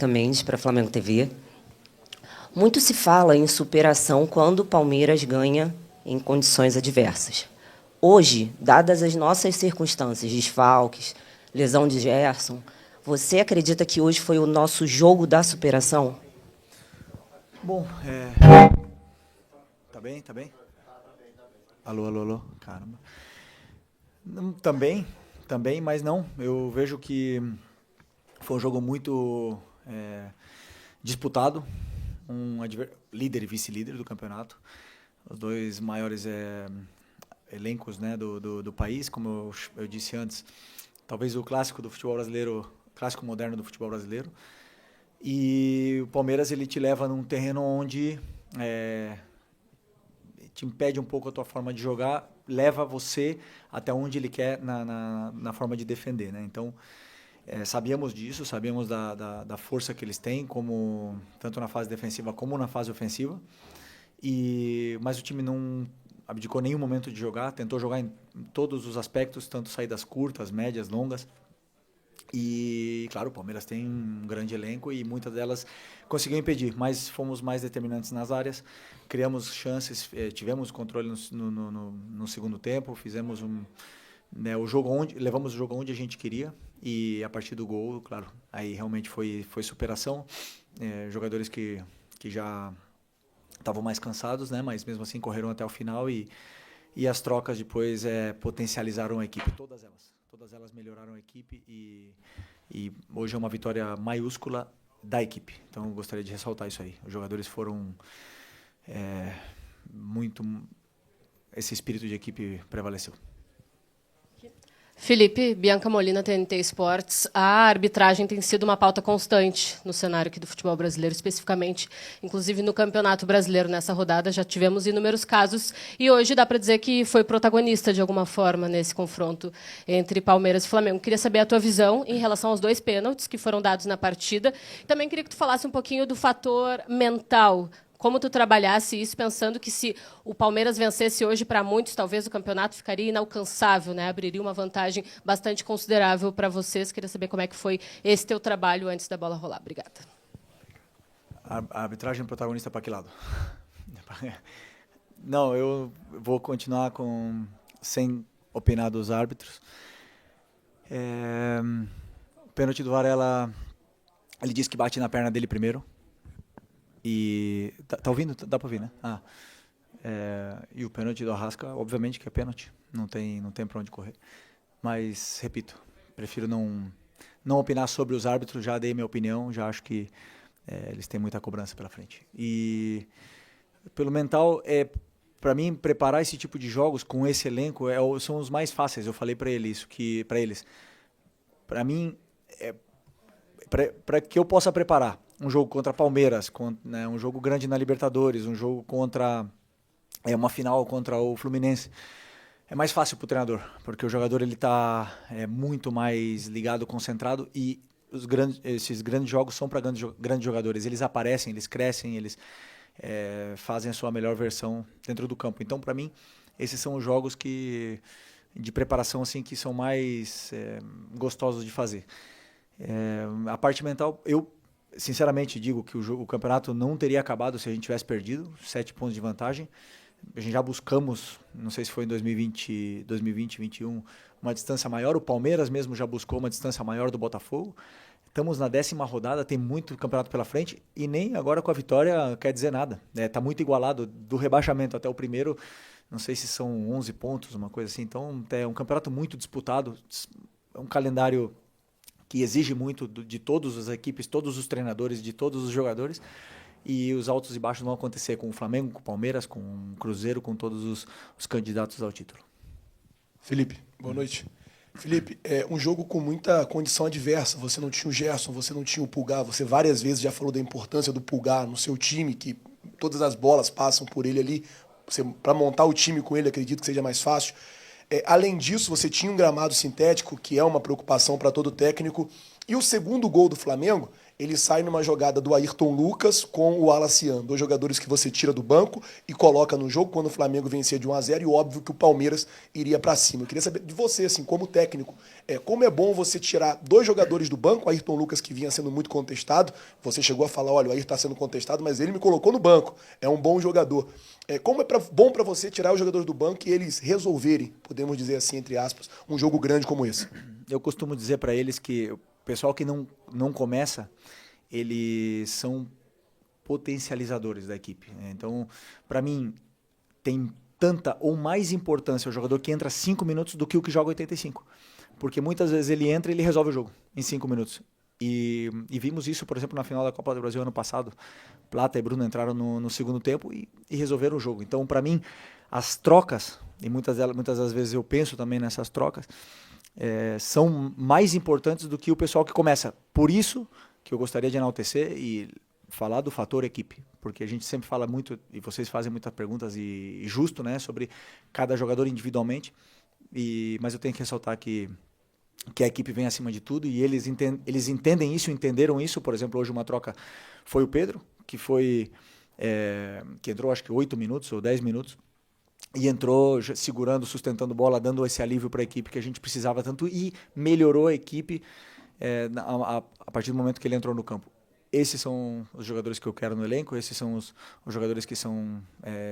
Jéssica Mendes, para Flamengo TV. Muito se fala em superação quando o Palmeiras ganha em condições adversas. Hoje, dadas as nossas circunstâncias, desfalques, lesão de Gerson, você acredita que hoje foi o nosso jogo da superação? Bom, Tá bem? Tá bem? Alô, alô, alô. Caramba. Também, mas não. Eu vejo que foi um jogo muito disputado. Líder e vice-líder do campeonato. Os dois maiores elencos, né, do país, como eu disse antes. Talvez o clássico do futebol brasileiro, clássico moderno do futebol brasileiro. E o Palmeiras, ele te leva num terreno onde te impede um pouco a tua forma de jogar, leva você até onde ele quer na forma de defender, né? Então, sabíamos disso, sabíamos da força que eles têm, tanto na fase defensiva como na fase ofensiva. Mas o time não abdicou nenhum momento de jogar, tentou jogar em todos os aspectos, tanto saídas curtas, médias, longas. E, claro, o Palmeiras tem um grande elenco e muitas delas conseguiu impedir, mas fomos mais determinantes nas áreas, criamos chances, tivemos controle no segundo tempo, fizemos o jogo levamos o jogo onde a gente queria e a partir do gol, claro, aí realmente foi superação, jogadores que já estavam mais cansados, né, mas mesmo assim correram até o final e as trocas depois potencializaram a equipe, todas elas melhoraram a equipe e hoje é uma vitória maiúscula da equipe. Então, eu gostaria de ressaltar isso aí. Os jogadores foram esse espírito de equipe prevaleceu. Felipe, Bianca Molina, TNT Esportes. A arbitragem tem sido uma pauta constante no cenário aqui do futebol brasileiro, especificamente, inclusive no Campeonato Brasileiro. Nessa rodada já tivemos inúmeros casos e hoje dá para dizer que foi protagonista de alguma forma nesse confronto entre Palmeiras e Flamengo. Queria saber a tua visão em relação aos 2 pênaltis que foram dados na partida. Também queria que tu falasse um pouquinho do fator mental. Como tu trabalhasse isso, pensando que se o Palmeiras vencesse hoje, para muitos, talvez o campeonato ficaria inalcançável, né? Abriria uma vantagem bastante considerável para vocês. Queria saber como é que foi esse teu trabalho antes da bola rolar. Obrigada. A arbitragem protagonista para que lado? Não, eu vou continuar sem opinar dos árbitros. O pênalti do Varela, ele disse que bate na perna dele primeiro. E tá ouvindo? Dá para ouvir, né? E o pênalti do Arrasca, obviamente que é pênalti, não tem para onde correr. Mas, repito, prefiro não opinar sobre os árbitros, já dei minha opinião, já acho que eles têm muita cobrança pela frente. E pelo mental, para mim, preparar esse tipo de jogos com esse elenco são os mais fáceis. Eu falei para eles, para mim, para que eu possa preparar um jogo contra Palmeiras, né, um jogo grande na Libertadores, um jogo contra uma final contra o Fluminense, é mais fácil para o treinador, porque o jogador ele está muito mais ligado, concentrado e esses grandes jogos são para grandes jogadores. Eles aparecem, eles crescem, eles fazem a sua melhor versão dentro do campo. Então, para mim, esses são os jogos de preparação assim, que são mais gostosos de fazer. A parte mental, eu sinceramente digo que o campeonato não teria acabado se a gente tivesse perdido, 7 pontos de vantagem. A gente já buscamos, não sei se foi em 2020, 2021, uma distância maior. O Palmeiras mesmo já buscou uma distância maior do Botafogo. Estamos na 10ª rodada, tem muito campeonato pela frente e nem agora com a vitória quer dizer nada. Está muito igualado do rebaixamento até o primeiro, não sei se são 11 pontos, uma coisa assim. Então é um campeonato muito disputado, é um calendário que exige muito de todas as equipes, todos os treinadores, de todos os jogadores, e os altos e baixos vão acontecer com o Flamengo, com o Palmeiras, com o Cruzeiro, com todos os candidatos ao título. Felipe, boa noite. Felipe, um jogo com muita condição adversa, você não tinha o Gerson, você não tinha o Pulgar, você várias vezes já falou da importância do Pulgar no seu time, que todas as bolas passam por ele ali, para montar o time com ele, acredito que seja mais fácil. Além disso, você tinha um gramado sintético, que é uma preocupação para todo técnico, E o segundo gol do Flamengo, ele sai numa jogada do Ayrton Lucas com o Alaciano, dois jogadores que você tira do banco e coloca no jogo quando o Flamengo vencia de 1-0 e óbvio que o Palmeiras iria para cima. Eu queria saber de você, assim, como técnico, como é bom você tirar dois jogadores do banco, o Ayrton Lucas que vinha sendo muito contestado, você chegou a falar, olha, o Ayrton está sendo contestado, mas ele me colocou no banco, é um bom jogador. Como é bom para você tirar os jogadores do banco e eles resolverem, podemos dizer assim, entre aspas, um jogo grande como esse? Eu costumo dizer para eles que o pessoal que não começa, eles são potencializadores da equipe. Então, para mim, tem tanta ou mais importância o jogador que entra 5 minutos do que o que joga 85. Porque muitas vezes ele entra e ele resolve o jogo em 5 minutos. E vimos isso, por exemplo, na final da Copa do Brasil ano passado. Plata e Bruno entraram no segundo tempo e resolveram o jogo. Então, para mim, as trocas, e muitas das vezes eu penso também nessas trocas, são mais importantes do que o pessoal que começa. Por isso que eu gostaria de enaltecer e falar do fator equipe, porque a gente sempre fala muito, e vocês fazem muitas perguntas, e justo, né, sobre cada jogador individualmente, mas eu tenho que ressaltar que a equipe vem acima de tudo, e eles entendem isso, entenderam isso. Por exemplo, hoje uma troca foi o Pedro, que entrou acho que 8 minutos ou 10 minutos, e entrou segurando, sustentando bola, dando esse alívio para a equipe que a gente precisava tanto, e melhorou a equipe a partir do momento que ele entrou no campo. Esses são os jogadores que eu quero no elenco, esses são os jogadores que são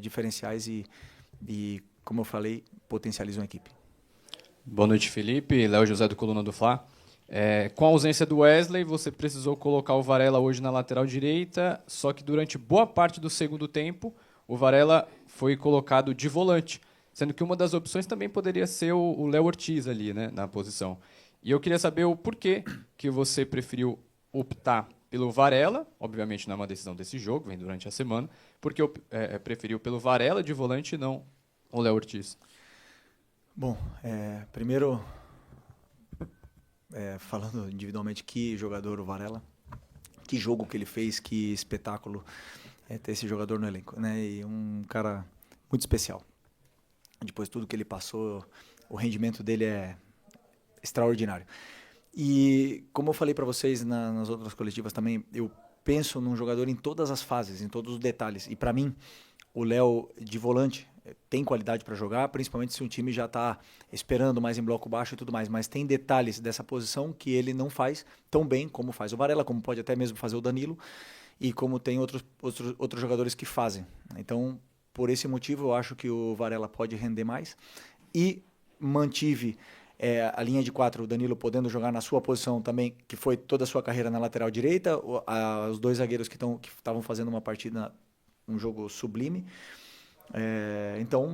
diferenciais e, como eu falei, potencializam a equipe. Boa noite, Felipe. Léo José do Coluna do Fla. Com a ausência do Wesley, você precisou colocar o Varela hoje na lateral direita, só que durante boa parte do segundo tempo, o Varela foi colocado de volante, sendo que uma das opções também poderia ser o Léo Ortiz ali, né, na posição. E eu queria saber o porquê que você preferiu optar pelo Varela, obviamente não é uma decisão desse jogo, vem durante a semana, porque preferiu pelo Varela de volante e não o Léo Ortiz. Bom, primeiro, falando individualmente, que jogador o Varela, que jogo que ele fez, que espetáculo ter esse jogador no elenco, né? E um cara muito especial. Depois de tudo que ele passou, o rendimento dele é extraordinário. E como eu falei para vocês nas outras coletivas também, eu penso num jogador em todas as fases, em todos os detalhes. E para mim, o Léo de volante tem qualidade para jogar, principalmente se um time já está esperando mais em bloco baixo e tudo mais. Mas tem detalhes dessa posição que ele não faz tão bem como faz o Varela, como pode até mesmo fazer o Danilo, e como tem outros jogadores que fazem. Então, por esse motivo, eu acho que o Varela pode render mais. E mantive a linha de 4, o Danilo podendo jogar na sua posição também, que foi toda a sua carreira na lateral direita, os dois zagueiros que estavam fazendo uma partida, um jogo sublime. Então,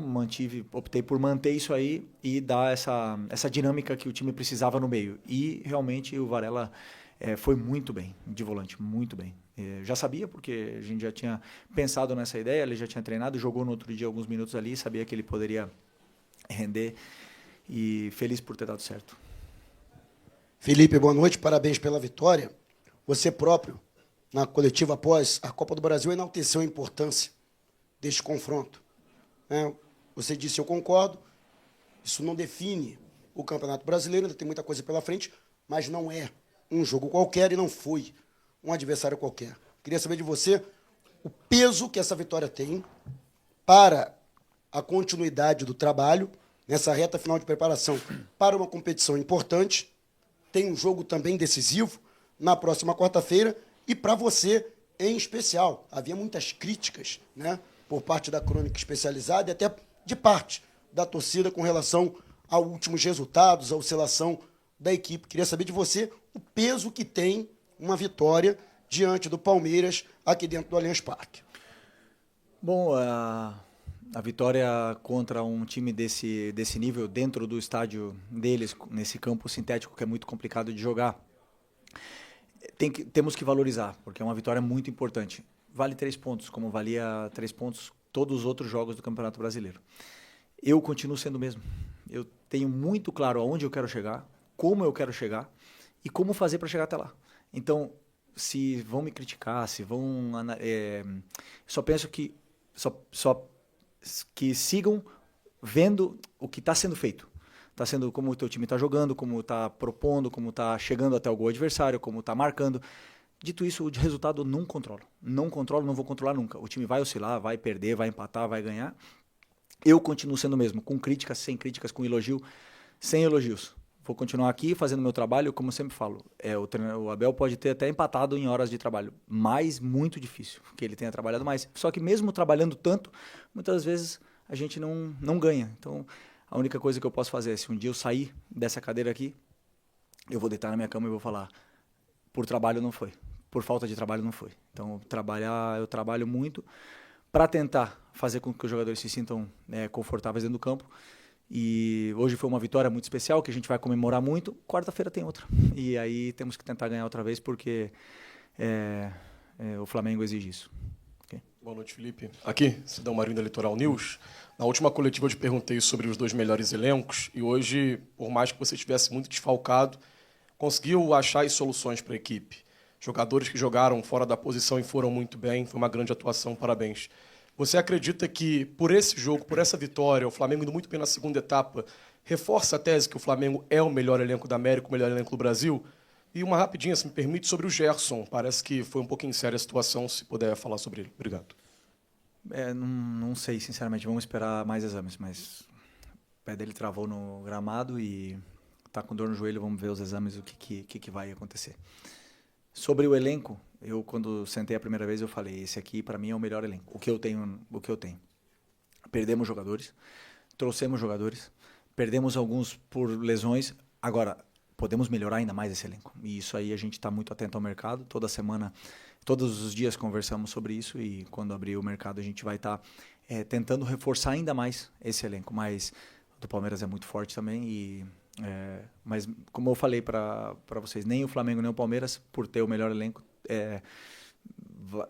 optei por manter isso aí e dar essa dinâmica que o time precisava no meio. E realmente o Varela foi muito bem de volante, muito bem. Já sabia, porque a gente já tinha pensado nessa ideia, ele já tinha treinado, jogou no outro dia alguns minutos ali, sabia que ele poderia render, e feliz por ter dado certo. Felipe, boa noite, parabéns pela vitória. Você próprio, na coletiva após a Copa do Brasil, enalteceu a importância deste confronto. Você disse, eu concordo, isso não define o Campeonato Brasileiro, ainda tem muita coisa pela frente, mas não é um jogo qualquer e não foi um adversário qualquer. Queria saber de você o peso que essa vitória tem para a continuidade do trabalho nessa reta final de preparação para uma competição importante. Tem um jogo também decisivo na próxima quarta-feira e para você em especial. Havia muitas críticas, né, por parte da crônica especializada e até de parte da torcida com relação aos últimos resultados, a oscilação da equipe. Queria saber de você o peso que tem uma vitória diante do Palmeiras aqui dentro do Allianz Parque. Bom, a vitória contra um time desse nível, dentro do estádio deles, nesse campo sintético que é muito complicado de jogar, temos que valorizar, porque é uma vitória muito importante. Vale 3 pontos, como valia 3 pontos todos os outros jogos do Campeonato Brasileiro. Eu continuo sendo o mesmo. Eu tenho muito claro aonde eu quero chegar, como eu quero chegar e como fazer para chegar até lá. Então, se vão me criticar, se vão... só penso que que sigam vendo o que está sendo feito. está sendo como o teu time está jogando, como está propondo, como está chegando até o gol adversário, como está marcando. Dito isso, o de resultado eu não controlo. Não controlo, não vou controlar nunca. O time vai oscilar, vai perder, vai empatar, vai ganhar. Eu continuo sendo o mesmo, com críticas, sem críticas, com elogio, sem elogios. Vou continuar aqui fazendo meu trabalho, como eu sempre falo. O Abel pode ter até empatado em horas de trabalho, mas muito difícil que ele tenha trabalhado mais. Só que mesmo trabalhando tanto, muitas vezes a gente não ganha. Então, a única coisa que eu posso fazer é, se um dia eu sair dessa cadeira aqui, eu vou deitar na minha cama e vou falar, por trabalho não foi, por falta de trabalho não foi. Então, eu trabalho muito para tentar fazer com que os jogadores se sintam confortáveis dentro do campo. E hoje foi uma vitória muito especial, que a gente vai comemorar muito. Quarta-feira tem outra. E aí temos que tentar ganhar outra vez, porque o Flamengo exige isso. Okay? Boa noite, Felipe. Aqui, Cidão Marinho da Litoral News. Na última coletiva eu te perguntei sobre os 2 melhores elencos, e hoje, por mais que você estivesse muito desfalcado, conseguiu achar as soluções para a equipe. Jogadores que jogaram fora da posição e foram muito bem, foi uma grande atuação, parabéns. Você acredita que, por esse jogo, por essa vitória, o Flamengo indo muito bem na segunda etapa, reforça a tese que o Flamengo é o melhor elenco da América, o melhor elenco do Brasil? E uma rapidinha, se me permite, sobre o Gerson. Parece que foi um pouquinho séria a situação, se puder falar sobre ele. Obrigado. Não sei, sinceramente. Vamos esperar mais exames, mas o pé dele travou no gramado e está com dor no joelho. Vamos ver os exames, o que vai acontecer. Sobre o elenco, quando sentei a primeira vez, eu falei, esse aqui para mim é o melhor elenco, o que eu tenho. Perdemos jogadores, trouxemos jogadores, perdemos alguns por lesões, agora podemos melhorar ainda mais esse elenco. E isso aí a gente está muito atento ao mercado, toda semana, todos os dias conversamos sobre isso e quando abrir o mercado a gente vai estar tentando reforçar ainda mais esse elenco, mas o do Palmeiras é muito forte também mas como eu falei para vocês, nem o Flamengo nem o Palmeiras, por ter o melhor elenco,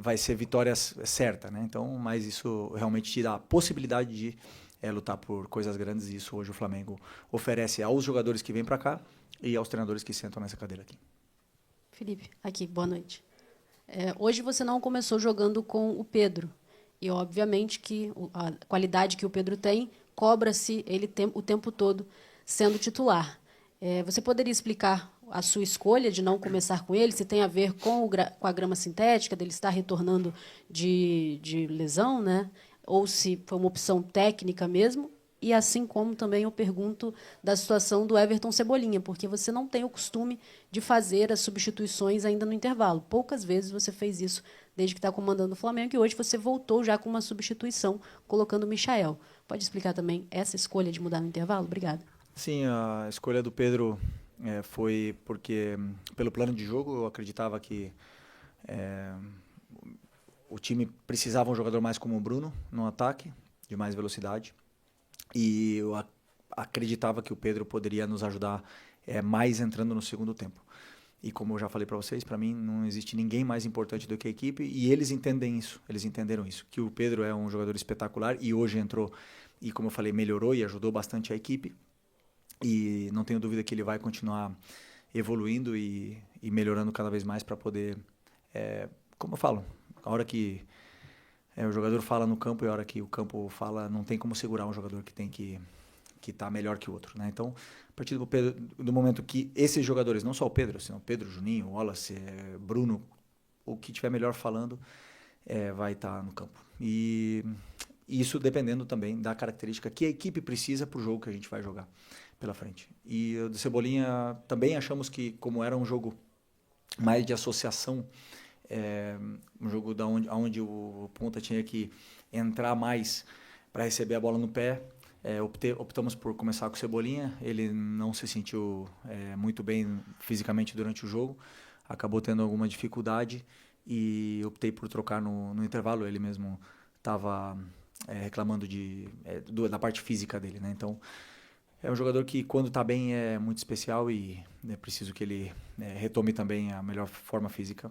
vai ser vitória certa, né? Então, mas isso realmente te dá a possibilidade de lutar por coisas grandes e isso hoje o Flamengo oferece aos jogadores que vêm para cá e aos treinadores que sentam nessa cadeira aqui. Felipe, aqui, boa noite. Hoje você não começou jogando com o Pedro e obviamente que a qualidade que o Pedro tem cobra-se ele o tempo todo sendo titular. Você poderia explicar a sua escolha de não começar com ele, se tem a ver com a grama sintética, dele estar retornando de lesão, né? Ou se foi uma opção técnica mesmo? E assim como também eu pergunto da situação do Everton Cebolinha, porque você não tem o costume de fazer as substituições ainda no intervalo. Poucas vezes você fez isso desde que está comandando o Flamengo, e hoje você voltou já com uma substituição, colocando o Michael. Pode explicar também essa escolha de mudar no intervalo? Obrigada. Sim, a escolha do Pedro foi porque, pelo plano de jogo, eu acreditava que o time precisava um jogador mais como o Bruno no ataque, de mais velocidade. E eu acreditava que o Pedro poderia nos ajudar mais entrando no segundo tempo. E como eu já falei para vocês, para mim não existe ninguém mais importante do que a equipe e eles entendem isso, eles entenderam isso, que o Pedro é um jogador espetacular e hoje entrou e, como eu falei, melhorou e ajudou bastante a equipe. E não tenho dúvida que ele vai continuar evoluindo e melhorando cada vez mais para poder, como eu falo, a hora que o jogador fala no campo e a hora que o campo fala, não tem como segurar um jogador que tem que estar melhor que o outro, né? Então, a partir do momento que esses jogadores, não só o Pedro, senão Pedro, Juninho, Wallace, Bruno, o que tiver melhor falando, vai estar no campo. E isso dependendo também da característica que a equipe precisa para o jogo que a gente vai jogar pela frente. E o do Cebolinha também achamos que, como era um jogo mais de associação, um jogo onde o ponta tinha que entrar mais para receber a bola no pé, optamos por começar com o Cebolinha. Ele não se sentiu muito bem fisicamente durante o jogo, acabou tendo alguma dificuldade e optei por trocar no intervalo. Ele mesmo estava reclamando da parte física dele, né? Então, é um jogador que, quando está bem, é muito especial e é preciso que ele retome também a melhor forma física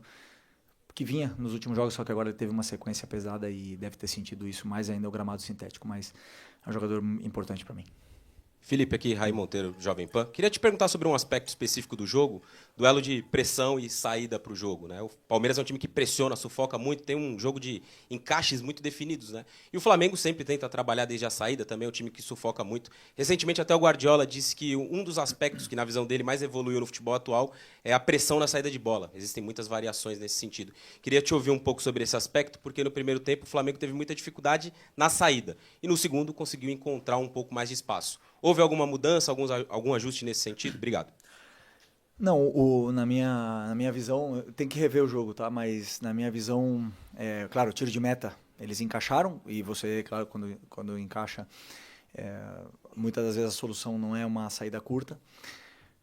que vinha nos últimos jogos, só que agora ele teve uma sequência pesada e deve ter sentido isso mais ainda o gramado sintético, mas é um jogador importante para mim. Felipe aqui, Raí Monteiro, Jovem Pan. Queria te perguntar sobre um aspecto específico do jogo, duelo de pressão e saída para o jogo, né? O Palmeiras é um time que pressiona, sufoca muito, tem um jogo de encaixes muito definidos, né? E o Flamengo sempre tenta trabalhar desde a saída, também é um time que sufoca muito. Recentemente até o Guardiola disse que um dos aspectos que na visão dele mais evoluiu no futebol atual é a pressão na saída de bola. Existem muitas variações nesse sentido. Queria te ouvir um pouco sobre esse aspecto, porque no primeiro tempo o Flamengo teve muita dificuldade na saída e no segundo conseguiu encontrar um pouco mais de espaço. Houve alguma mudança, algum ajuste nesse sentido? Obrigado. Não, na minha visão, tem que rever o jogo, tá? Mas na minha visão, claro, o tiro de meta, eles encaixaram, e você, claro, quando encaixa, muitas das vezes a solução não é uma saída curta,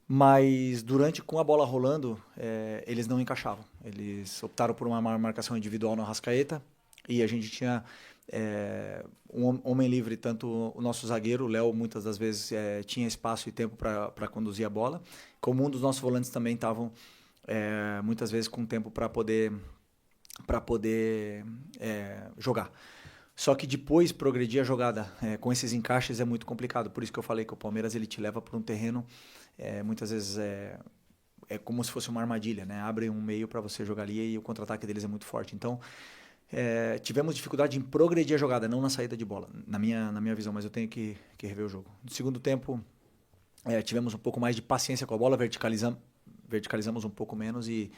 mas com a bola rolando, eles não encaixavam. Eles optaram por uma marcação individual no Arrascaeta, e a gente tinha um homem livre, tanto o nosso zagueiro, o Léo, muitas das vezes tinha espaço e tempo para conduzir a bola, como um dos nossos volantes também estavam muitas vezes com tempo para poder jogar. Só que depois progredir a jogada com esses encaixes é muito complicado, por isso que eu falei que o Palmeiras ele te leva para um terreno, muitas vezes é como se fosse uma armadilha, né? Abre um meio para você jogar ali e o contra-ataque deles é muito forte. Então, tivemos dificuldade em progredir a jogada, não na saída de bola, na minha visão, mas eu tenho que rever o jogo. No segundo tempo, tivemos um pouco mais de paciência com a bola, verticalizamos um pouco menos e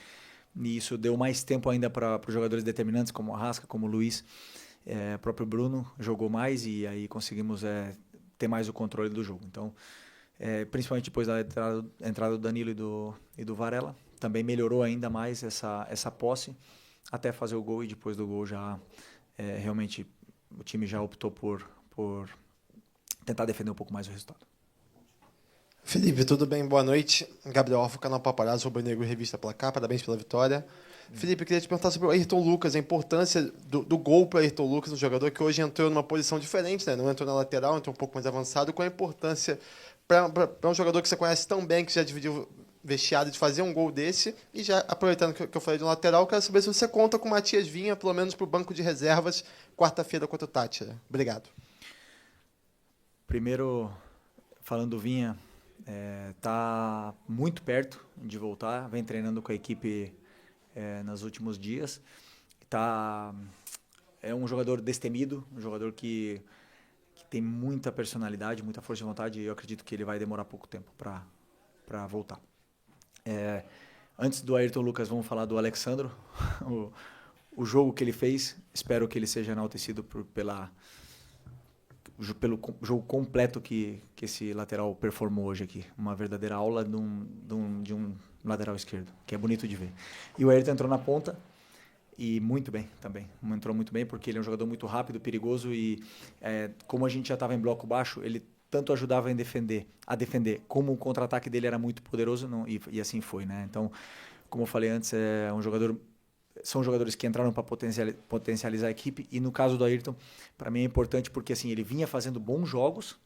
isso deu mais tempo ainda para os jogadores determinantes, como o Arrasca, como o Luiz, o próprio Bruno jogou mais e aí conseguimos ter mais o controle do jogo. Então, principalmente depois da entrada do Danilo e do Varela, também melhorou ainda mais essa posse, até fazer o gol, e depois do gol já realmente o time já optou por tentar defender um pouco mais o resultado. Felipe, tudo bem? Boa noite. Gabriel Alfa, canal Paparazzo, Rubro Negro, Revista Placar. Parabéns pela vitória. Felipe, eu queria te perguntar sobre o Ayrton Lucas, a importância do gol para o Ayrton Lucas, um jogador que hoje entrou numa posição diferente, né? Não entrou na lateral, entrou um pouco mais avançado. Qual a importância para um jogador que você conhece tão bem, que já dividiu vestiário, de fazer um gol desse? E já aproveitando que eu falei de um lateral, quero saber se você conta com o Matias Vinha, pelo menos para o banco de reservas, quarta-feira contra o Tátira. Obrigado. Primeiro, falando do Vinha, tá muito perto de voltar, vem treinando com a equipe nos últimos dias. É um jogador destemido, um jogador que tem muita personalidade, muita força de vontade, e eu acredito que ele vai demorar pouco tempo para voltar. Antes do Ayrton Lucas, vamos falar do Alexandro. O jogo que ele fez, espero que ele seja enaltecido pelo jogo completo que esse lateral performou hoje aqui. Uma verdadeira aula de um lateral esquerdo, que é bonito de ver. E o Ayrton entrou na ponta e muito bem também. Entrou muito bem porque ele é um jogador muito rápido, perigoso e como a gente já estava em bloco baixo, ele tanto ajudava a defender, como o contra-ataque dele era muito poderoso e assim foi, né? Então, como eu falei antes, são jogadores que entraram para potencializar a equipe, e no caso do Ayrton, para mim é importante porque assim, ele vinha fazendo bons jogos,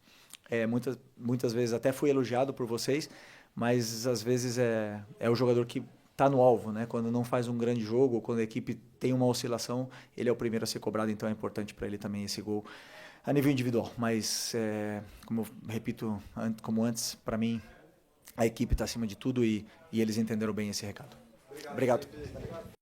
muitas vezes até foi elogiado por vocês, mas às vezes é o jogador que está no alvo, né? Quando não faz um grande jogo, ou quando a equipe tem uma oscilação, ele é o primeiro a ser cobrado, então é importante para ele também esse gol a nível individual. Mas, como eu repito, como antes, para mim, a equipe está acima de tudo e eles entenderam bem esse recado. Obrigado.